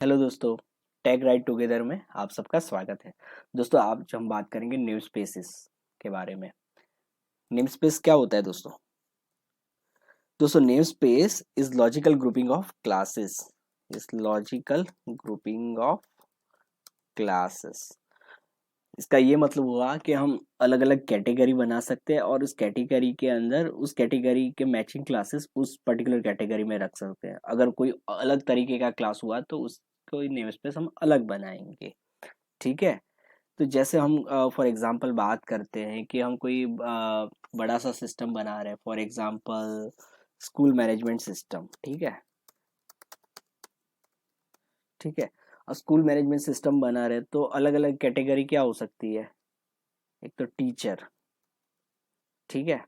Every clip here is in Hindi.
हेलो दोस्तों। टेक राइड टुगेदर में आप सबका स्वागत है। दोस्तों आज हम बात करेंगे नेम स्पेसिस के बारे में। नेम स्पेस क्या होता है दोस्तों? दोस्तों name space is logical grouping of classes. Is logical grouping of classes. इसका ये मतलब हुआ कि हम अलग अलग कैटेगरी बना सकते हैं और उस कैटेगरी के अंदर उस कैटेगरी के मैचिंग क्लासेस उस पर्टिकुलर कैटेगरी में रख सकते हैं। अगर कोई अलग तरीके का क्लास हुआ तो उसको नेम स्पेस हम अलग बनाएंगे। ठीक है। तो जैसे हम फॉर एग्जांपल बात करते हैं कि हम कोई बड़ा सा सिस्टम बना रहे हैं, for example school management system. ठीक है। ठीक है। और स्कूल मैनेजमेंट सिस्टम बना रहे हैं तो अलग अलग कैटेगरी क्या हो सकती है? एक तो टीचर। ठीक है।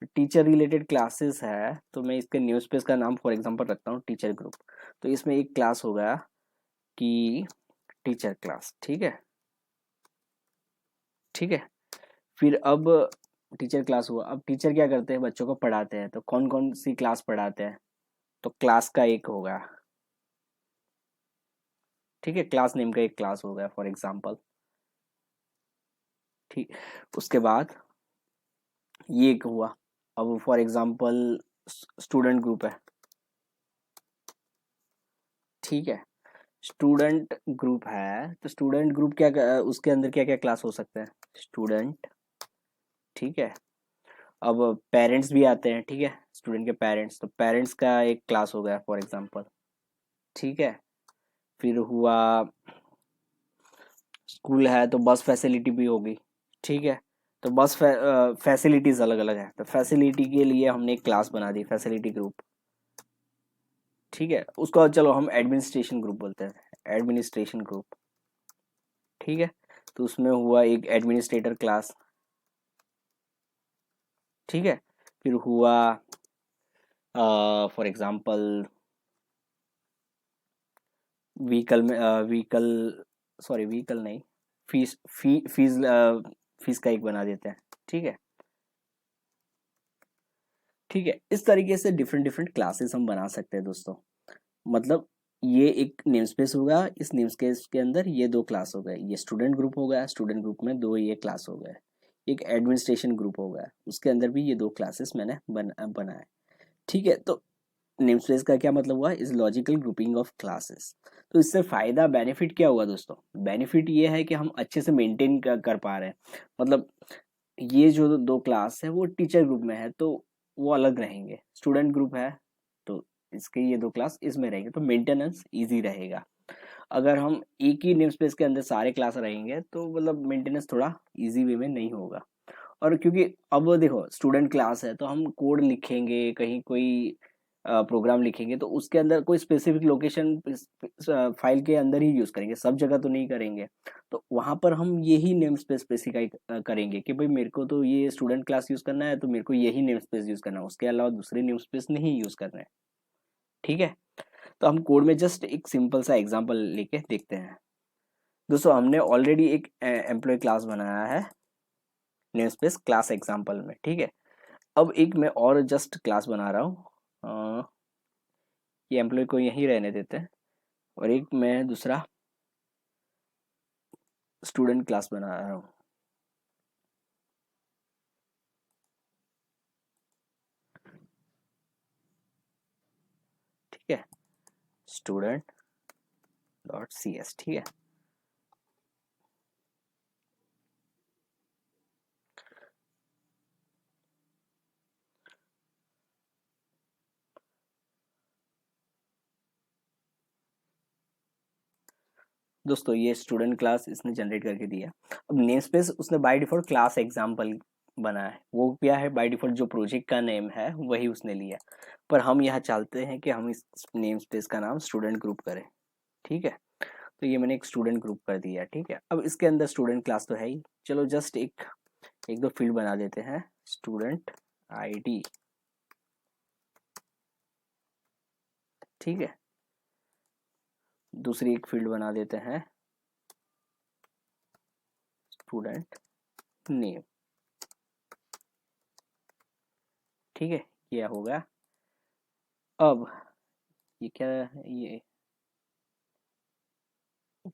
टीचर रिलेटेड क्लासेस है तो मैं इसके न्यूज़ पेज का नाम फॉर एग्जांपल रखता हूँ टीचर ग्रुप। तो इसमें एक क्लास होगा कि टीचर क्लास। ठीक है। ठीक है। फिर अब टीचर क्लास हुआ। अब टीचर क्या करते हैं? बच्चों को पढ़ाते हैं। तो कौन कौन सी क्लास पढ़ाते हैं? तो क्लास का एक होगा। ठीक है। क्लास नेम का एक क्लास होगा फॉर एग्जांपल। ठीक। उसके बाद ये एक हुआ। अब फॉर एग्जांपल स्टूडेंट ग्रुप है। ठीक है। स्टूडेंट ग्रुप है तो स्टूडेंट ग्रुप उसके अंदर क्या क्या क्लास हो सकते हैं? स्टूडेंट। ठीक है। अब पेरेंट्स भी आते हैं। ठीक है। स्टूडेंट के पेरेंट्स, तो पेरेंट्स का एक क्लास हो गया फॉर एग्जांपल। ठीक है। फिर हुआ स्कूल है तो बस फैसिलिटी भी होगी। ठीक है। तो बस फैसिलिटीज अलग अलग है तो फैसिलिटी के लिए हमने एक क्लास बना दी, फैसिलिटी ग्रुप। ठीक है। उसको चलो हम एडमिनिस्ट्रेशन ग्रुप बोलते हैं, एडमिनिस्ट्रेशन ग्रुप। ठीक है। तो उसमें हुआ एक एडमिनिस्ट्रेटर क्लास। ठीक है। फिर हुआ फॉर एग्जांपल व्हीकल में व्हीकल, सॉरी व्हीकल नहीं, फीस का एक बना देते हैं। ठीक है। ठीक है। इस तरीके से डिफरेंट डिफरेंट क्लासेस हम बना सकते हैं दोस्तों। मतलब ये एक नेम स्पेस होगा, इस नेम स्पेस के अंदर ये दो क्लास हो गए, ये स्टूडेंट ग्रुप हो गया, स्टूडेंट ग्रुप में दो ये क्लास हो गए। एक एडमिनिस्ट्रेशन ग्रुप हो गया, उसके अंदर भी ये दो क्लासेस मैंने बनाए। ठीक है। तो नेम स्पेस का क्या मतलब हुआ? Is logical grouping of classes. तो इससे फायदा बेनिफिट क्या हुआ दोस्तों? बेनिफिट ये है कि हम अच्छे से मेंटेन कर पा रहे हैं। मतलब ये जो दो क्लास है वो टीचर ग्रुप में है तो वो अलग रहेंगे, स्टूडेंट ग्रुप है तो इसके ये दो क्लास इसमें रहेंगे तो मेंटेनेंस इजी रहेगा। अगर हम एक ही नेम स्पेस के अंदर सारे क्लास रहेंगे तो मतलब मेंटेनेंस थोड़ा इजी वे में नहीं होगा। और क्योंकि अब देखो स्टूडेंट क्लास है तो हम कोड लिखेंगे, कहीं कोई प्रोग्राम लिखेंगे तो उसके अंदर कोई स्पेसिफिक लोकेशन फाइल के अंदर ही यूज करेंगे, सब जगह तो नहीं करेंगे। तो वहां पर हम यही नेम स्पेस स्पेसिफाई करेंगे कि भाई मेरे को तो ये स्टूडेंट क्लास यूज करना है तो मेरे को यही नेम स्पेस यूज करना है, उसके अलावा दूसरे नेम स्पेस नहीं यूज करना है। ठीक है। तो हम कोड में जस्ट एक सिंपल सा एग्जांपल लेके देखते हैं। दोस्तों हमने ऑलरेडी एक एम्प्लॉय क्लास बनाया है नेम स्पेस क्लास एग्जांपल में। ठीक है। अब एक मैं और जस्ट क्लास बना रहा हूँ, ये एम्प्लॉय को यहीं रहने देते हैं और एक मैं दूसरा स्टूडेंट क्लास बना रहा हूँ। ठीक है। Student dot C S. ठीक है। दोस्तों ये स्टूडेंट क्लास इसने जनरेट करके दिया। अब नेम स्पेस उसने बाय डिफॉल्ट क्लास एग्जांपल बना है, वो क्या है बाय डिफॉल्ट जो प्रोजेक्ट का नेम है वही उसने लिया। पर हम यहाँ चाहते हैं कि हम इस नेम स्पेस का नाम स्टूडेंट ग्रुप करें। ठीक है। तो ये मैंने एक स्टूडेंट ग्रुप कर दिया। ठीक है। अब इसके अंदर स्टूडेंट क्लास तो है ही, चलो जस्ट एक एक दो फील्ड बना देते हैं। Student ID. ठीक है। दूसरी एक फील्ड बना देते हैं स्टूडेंट नेम। ठीक है। ये होगा। अब ये क्या है? ये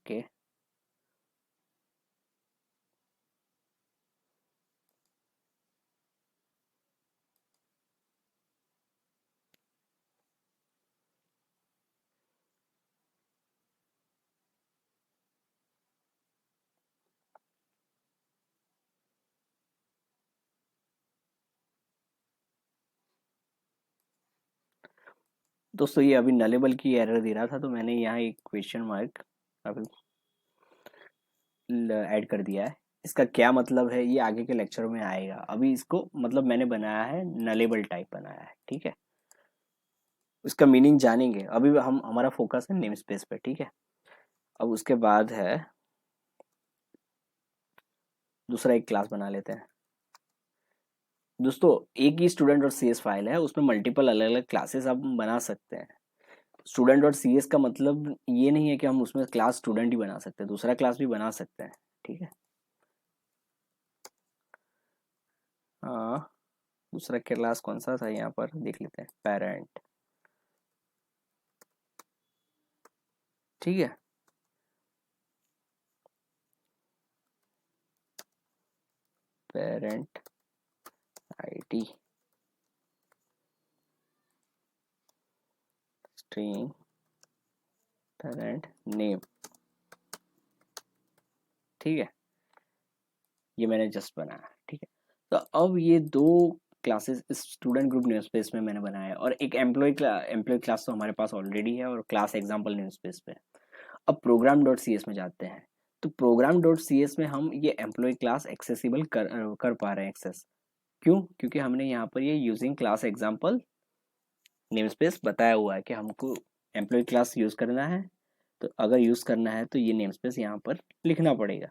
ओके, दोस्तों ये अभी नलेबल की एरर दे रहा था, तो मैंने यहाँ एक क्वेश्चन मार्क अभी ऐड कर दिया है। इसका क्या मतलब है ये आगे के लेक्चर में आएगा, अभी इसको मतलब मैंने बनाया है नलेबल टाइप बनाया है, ठीक है। उसका मीनिंग जानेंगे, अभी हम हमारा फोकस है नेम स्पेस पे, ठीक है। अब उसके बाद है दूसरा एक क्लास बना लेते हैं दोस्तों। एक ही स्टूडेंट और सी एस फाइल है, उसमें मल्टीपल अलग अलग क्लासेस आप बना सकते हैं। स्टूडेंट डॉट सी एस का मतलब ये नहीं है कि हम उसमें क्लास स्टूडेंट ही बना सकते हैं, दूसरा क्लास भी बना सकते हैं, ठीक है। हाँ, दूसरा क्लास कौन सा था, यहाँ पर देख लेते हैं, पेरेंट, ठीक है। Parent ID string parent name, ठीक है। ये मैंने जस्ट बनाया, ठीक है। तो अब ये दो क्लासेस इस स्टूडेंट ग्रुप नेम स्पेस में मैंने बनाया है, और एक एम्प्लॉय क्लास तो हमारे पास ऑलरेडी है, और क्लास एग्जाम्पल नेम स्पेस पे। अब प्रोग्राम डॉट सी एस में जाते हैं। तो प्रोग्राम डॉट सी एस में हम ये एम्प्लॉय क्लास एक्सेसिबल कर पा रहे हैं एक्सेस, क्यों? क्योंकि हमने यहाँ पर ये using class example name space बताया हुआ है कि हमको एम्प्लॉय क्लास यूज करना है। तो अगर यूज करना है तो ये नेम स्पेस यहाँ पर लिखना पड़ेगा।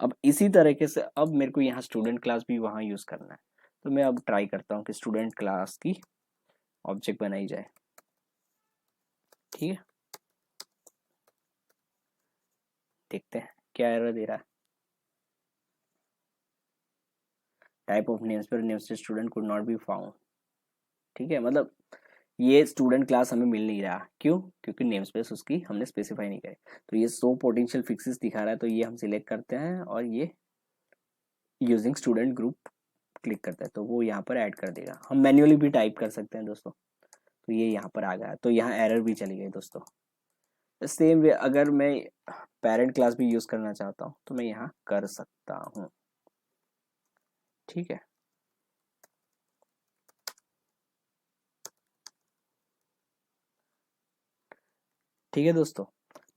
अब इसी तरीके से अब मेरे को यहाँ स्टूडेंट क्लास भी वहाँ यूज करना है। तो मैं अब ट्राई करता हूँ कि स्टूडेंट क्लास की ऑब्जेक्ट बनाई जाए, ठीक है। देखते हैं क्या एरर दे रहा है। Type of name space student could not be found, ठीक है। मतलब ये स्टूडेंट क्लास हमें मिल नहीं रहा, क्यों? क्योंकि नेम स्पेस उसकी हमने स्पेसिफाई नहीं करे। तो ये 100 पोटेंशियल फिक्सेस दिखा रहा है, तो ये हम सिलेक्ट करते हैं और ये यूजिंग स्टूडेंट ग्रुप क्लिक करते हैं, तो वो यहाँ पर ऐड कर देगा। हम मैन्युअली भी टाइप कर सकते हैं दोस्तों। तो ये यहाँ पर आ गया, तो यहाँ एरर भी चली गई दोस्तों। सेम वे अगर मैं पेरेंट क्लास भी यूज करना चाहता हूँ तो मैं यहाँ कर सकता हूँ, ठीक है। ठीक है दोस्तों,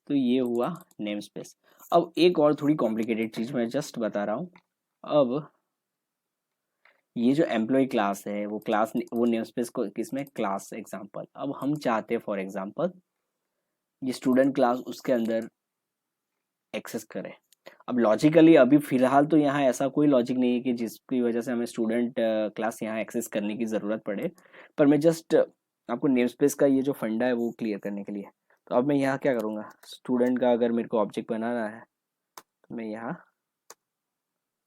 तो ये हुआ नेम स्पेस। अब एक और थोड़ी कॉम्प्लिकेटेड चीज मैं जस्ट बता रहा हूँ। अब ये जो एम्प्लॉय क्लास है वो क्लास वो नेम स्पेस को किसमें, क्लास एग्जांपल। अब हम चाहते हैं फॉर एग्जांपल ये स्टूडेंट क्लास उसके अंदर एक्सेस करे। अब लॉजिकली अभी फिलहाल तो यहाँ ऐसा कोई लॉजिक नहीं है कि जिसकी वजह से हमें स्टूडेंट क्लास यहाँ एक्सेस करने की ज़रूरत पड़े। पर मैं जस्ट आपको नेम स्पेस का ये जो फंडा है वो क्लियर करने के लिए। तो अब मैं यहाँ क्या करूँगा, स्टूडेंट का अगर मेरे को ऑब्जेक्ट बनाना है तो मैं यहाँ,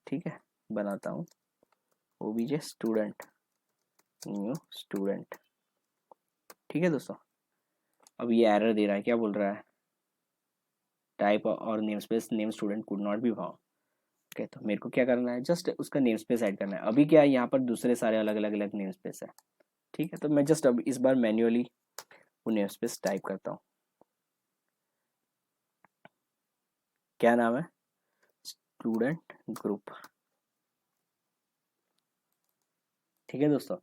ठीक है, बनाता हूँ ओबीजे स्टूडेंट न्यू स्टूडेंट, ठीक है दोस्तों। अब ये एरर दे रहा है, क्या बोल रहा है, टाइप और name space name student could not be found. Okay, तो मेरे को क्या करना है, जस्ट उसका नेम स्पेस ऐड करना है। अभी क्या है, यहाँ पर दूसरे सारे अलग अलग अलग नेम स्पेस है, ठीक है। तो मैं जस्ट अब इस बार मैन्युअली वो नेम स्पेस टाइप करता हूँ। क्या नाम है, स्टूडेंट ग्रुप, ठीक है दोस्तों।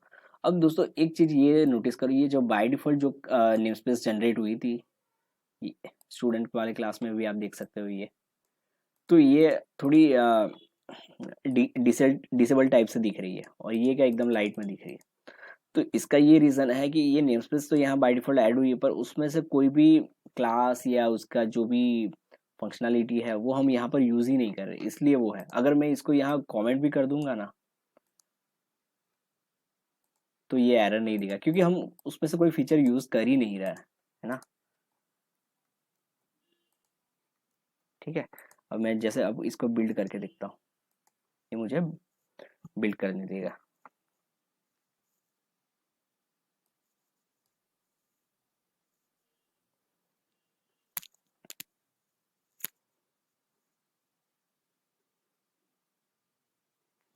अब दोस्तों एक चीज ये नोटिस करो, ये जो बाय डिफॉल्ट जो नेम स्पेस जनरेट हुई थी स्टूडेंट वाले क्लास में भी आप देख सकते हो ये, तो ये थोड़ी डिसेबल टाइप से दिख रही है, और ये क्या एकदम लाइट में दिख रही है। तो इसका ये रीज़न है कि ये नेम स्पेस तो यहाँ बाय डिफ़ॉल्ट ऐड हुई है, पर उसमें से कोई भी क्लास या उसका जो भी फंक्शनैलिटी है वो हम यहाँ पर यूज़ ही नहीं कर रहे, इसलिए वो है। अगर मैं इसको यहाँ कमेंट भी कर दूंगा ना तो ये एरर नहीं देगा, क्योंकि हम उसमें से कोई फीचर यूज़ कर ही नहीं रहा है ना, ठीक है। अब मैं जैसे अब इसको बिल्ड करके देखता हूँ, ये मुझे बिल्ड करने देगा।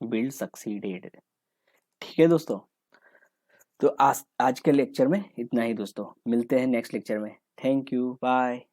Build succeeded. ठीक है दोस्तों, तो आज के लेक्चर में इतना ही दोस्तों, मिलते हैं नेक्स्ट लेक्चर में। Thank you, bye.